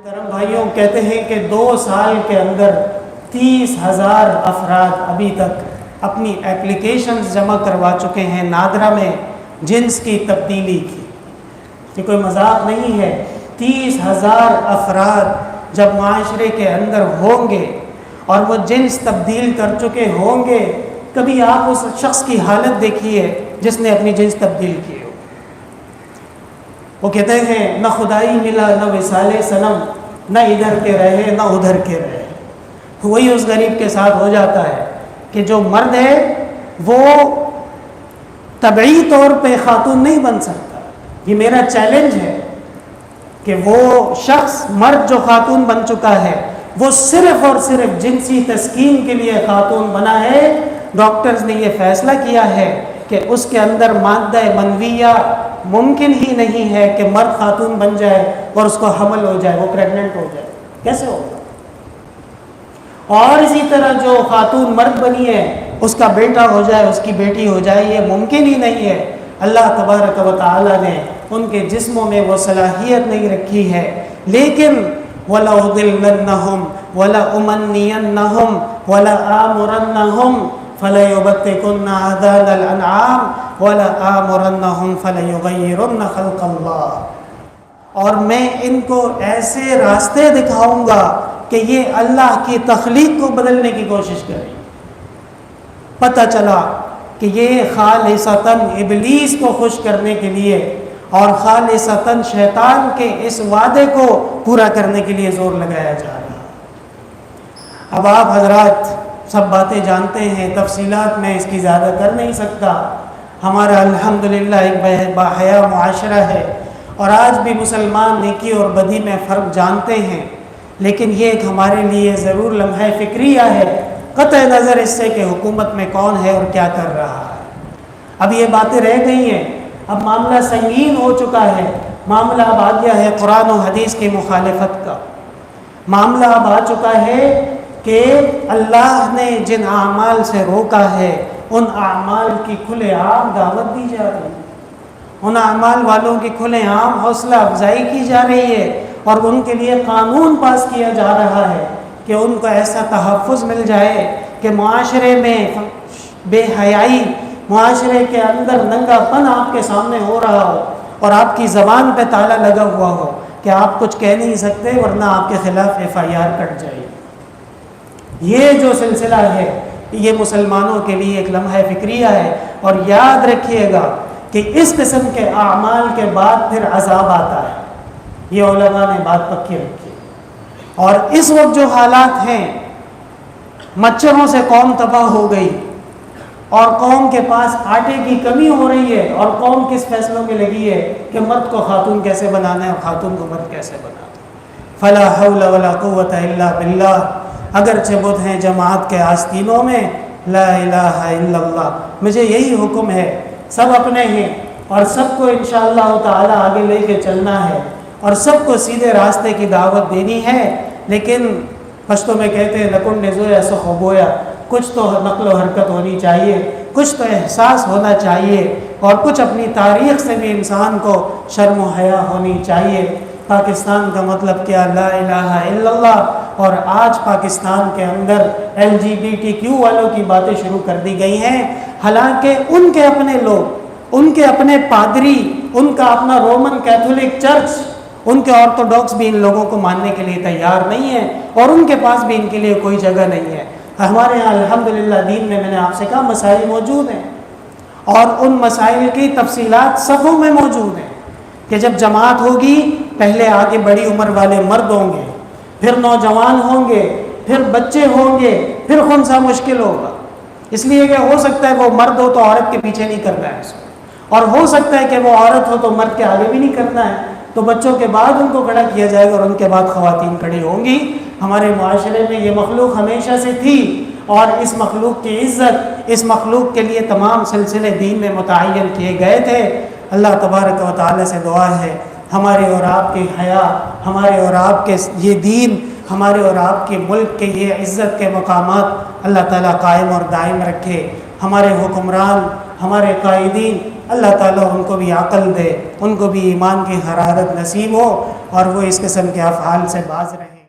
محترم بھائیوں، کہتے ہیں کہ 2 سال کے اندر 30,000 افراد ابھی تک اپنی اپلیکیشنز جمع کروا چکے ہیں نادرا میں جنس کی تبدیلی کی۔ یہ کوئی مذاق نہیں ہے۔ 30,000 افراد جب معاشرے کے اندر ہوں گے اور وہ جنس تبدیل کر چکے ہوں گے، کبھی آپ اس شخص کی حالت دیکھیے جس نے اپنی جنس تبدیل کی ہو۔ وہ کہتے ہیں نہ خدائی ملا نہ وصال صنم، نہ ادھر کے رہے نہ ادھر کے رہے۔ وہی اس غریب کے ساتھ ہو جاتا ہے کہ جو مرد ہے وہ طبعی طور پہ خاتون نہیں بن سکتا۔ یہ میرا چیلنج ہے کہ وہ شخص مرد جو خاتون بن چکا ہے وہ صرف اور صرف جنسی تسکین کے لیے خاتون بنا ہے۔ ڈاکٹرز نے یہ فیصلہ کیا ہے کہ اس کے اندر مادہ منویہ ممکن ہی نہیں ہے کہ مرد خاتون بن جائے اور اس کو حمل ہو جائے، وہ پریگننٹ ہو جائے۔ کیسے ہوگا؟ اور اسی طرح جو خاتون مرد بنی ہے اس کا بیٹا ہو جائے، اس کی بیٹی ہو جائے، یہ ممکن ہی نہیں ہے۔ اللہ تبارک و تعالی نے ان کے جسموں میں وہ صلاحیت نہیں رکھی ہے۔ لیکن وَلَأُضِلَّنَّهُمْ وَلَأُمَنِّيَنَّهُمْ وَلَآمُرَنَّهُمْ فَلَيُبَتِّكُنَّ آذَانَ الْأَنْعَامِ وَلَآمُرَنَّهُمْ فَلَيُغَيِّرُنَّ خَلْقَ اللَّهِ، اور میں ان کو ایسے راستے دکھاؤں گا کہ یہ اللہ کی تخلیق کو بدلنے کی کوشش کریں۔ پتہ چلا کہ یہ خالصتاً ابلیس کو خوش کرنے کے لیے اور خالصتاً شیطان کے اس وعدے کو پورا کرنے کے لیے زور لگایا جا رہا ہے۔ اب آپ حضرات سب باتیں جانتے ہیں، تفصیلات میں اس کی زیادہ کر نہیں سکتا۔ ہمارا الحمدللہ ایک باحیا معاشرہ ہے اور آج بھی مسلمان نیکی اور بدی میں فرق جانتے ہیں، لیکن یہ ایک ہمارے لیے ضرور لمحہ فکریہ ہے، قطع نظر اس سے کہ حکومت میں کون ہے اور کیا کر رہا ہے۔ اب یہ باتیں رہ گئی ہیں، اب معاملہ سنگین ہو چکا ہے۔ معاملہ اب آ گیا ہے قرآن و حدیث کی مخالفت کا۔ معاملہ اب آ چکا ہے کہ اللہ نے جن اعمال سے روکا ہے ان اعمال کی کھلے عام دعوت دی جا رہی ہے، ان اعمال والوں کی کھلے عام حوصلہ افزائی کی جا رہی ہے اور ان کے لیے قانون پاس کیا جا رہا ہے کہ ان کو ایسا تحفظ مل جائے کہ معاشرے میں بے حیائی، معاشرے کے اندر ننگا پن آپ کے سامنے ہو رہا ہو اور آپ کی زبان پہ تالا لگا ہوا ہو کہ آپ کچھ کہہ نہیں سکتے ورنہ آپ کے خلاف FIR کٹ جائے۔ یہ جو سلسلہ ہے یہ مسلمانوں کے لیے ایک لمحہ فکریہ ہے، اور یاد رکھیے گا کہ اس قسم کے اعمال کے بعد پھر عذاب آتا ہے۔ یہ علماء نے بات پکی رکھی، اور اس وقت جو حالات ہیں، مچھروں سے قوم تباہ ہو گئی اور قوم کے پاس آٹے کی کمی ہو رہی ہے، اور قوم کس فیصلوں میں لگی ہے کہ مرد کو خاتون کیسے بنانا ہے اور خاتون کو مرد کیسے بنانا ہے۔ فلا حول ولا قوت الا باللہ۔ اگرچہ بدھ ہیں جماعت کے آستینوں میں، لا الہ الا اللہ، مجھے یہی حکم ہے، سب اپنے ہیں اور سب کو انشاءاللہ تعالی آگے لے کے چلنا ہے اور سب کو سیدھے راستے کی دعوت دینی ہے۔ لیکن پشتوں میں کہتے ہیں لکنڈ زویا سخو بویا، کچھ تو نقل و حرکت ہونی چاہیے، کچھ تو احساس ہونا چاہیے، اور کچھ اپنی تاریخ سے بھی انسان کو شرم و حیا ہونی چاہیے۔ پاکستان کا مطلب کیا؟ لا الہ الا اللہ۔ اور آج پاکستان کے اندر LGBTQ والوں کی باتیں شروع کر دی گئی ہیں، حالانکہ ان کے اپنے لوگ، ان کے اپنے پادری، ان کا اپنا رومن کیتھولک چرچ، ان کے آرتھوڈاکس بھی ان لوگوں کو ماننے کے لیے تیار نہیں ہے، اور ان کے پاس بھی ان کے لیے کوئی جگہ نہیں ہے۔ ہمارے ہاں الحمدللہ دین میں نے آپ سے کہا مسائل موجود ہیں، اور ان مسائل کی تفصیلات صفوں میں موجود ہیں کہ جب جماعت ہوگی پہلے آگے بڑی عمر والے مرد ہوں گے، پھر نوجوان ہوں گے، پھر بچے ہوں گے، پھر خنثی مشکل ہوگا۔ اس لیے کہ ہو سکتا ہے وہ مرد ہو تو عورت کے پیچھے نہیں کرنا ہے اس کو، اور ہو سکتا ہے کہ وہ عورت ہو تو مرد کے آگے بھی نہیں کرنا ہے، تو بچوں کے بعد ان کو کھڑا کیا جائے گا اور ان کے بعد خواتین کھڑی ہوں گی۔ ہمارے معاشرے میں یہ مخلوق ہمیشہ سے تھی، اور اس مخلوق کی عزت، اس مخلوق کے لیے تمام سلسلے دین میں متعین کیے گئے تھے۔ اللہ تبارک و تعالی سے دعا ہے ہمارے اور آپ کی حیا، ہمارے اور آپ کے یہ دین، ہمارے اور آپ کے ملک کے یہ عزت کے مقامات اللہ تعالیٰ قائم اور دائم رکھے۔ ہمارے حکمران، ہمارے قائدین اللہ تعالیٰ ان کو بھی عقل دے، ان کو بھی ایمان کی حرارت نصیب ہو اور وہ اس قسم کے افعال سے باز رہیں۔